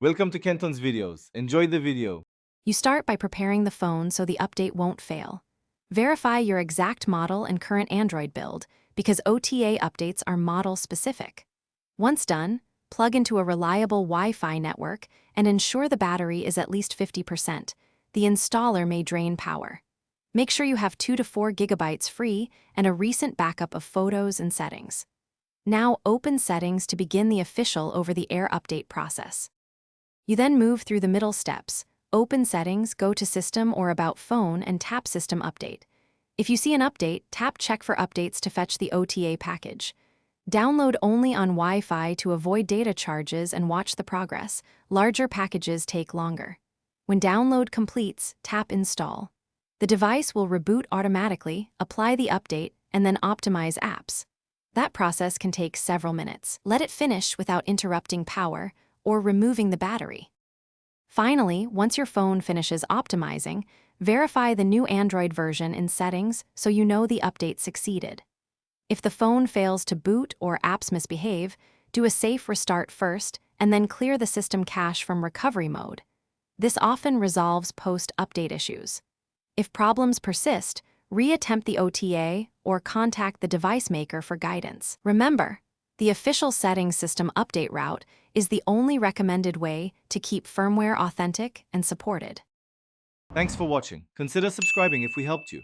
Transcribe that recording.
Welcome to Kenton's videos. Enjoy the video. You start by preparing the phone so the update won't fail. Verify your exact model and current Android build, because OTA updates are model-specific. Once done, plug into a reliable Wi-Fi network and ensure the battery is at least 50%. The installer may drain power. Make sure you have 2 to 4 gigabytes free and a recent backup of photos and settings. Now open Settings to begin the official over-the-air update process. You then move through the middle steps. Open Settings, go to System or About Phone and tap System Update. If you see an update, tap Check for Updates to fetch the OTA package. Download only on Wi-Fi to avoid data charges and watch the progress. Larger packages take longer. When download completes, tap Install. The device will reboot automatically, apply the update, and then optimize apps. That process can take several minutes. Let it finish without interrupting power or removing the battery. Finally, once your phone finishes optimizing, verify the new Android version in Settings so you know the update succeeded. If the phone fails to boot or apps misbehave, do a safe restart first and then clear the system cache from recovery mode. This often resolves post-update issues. If problems persist, reattempt the OTA or contact the device maker for guidance. Remember, the official settings system update route is the only recommended way to keep firmware authentic and supported. Thanks for watching. Consider subscribing if we helped you.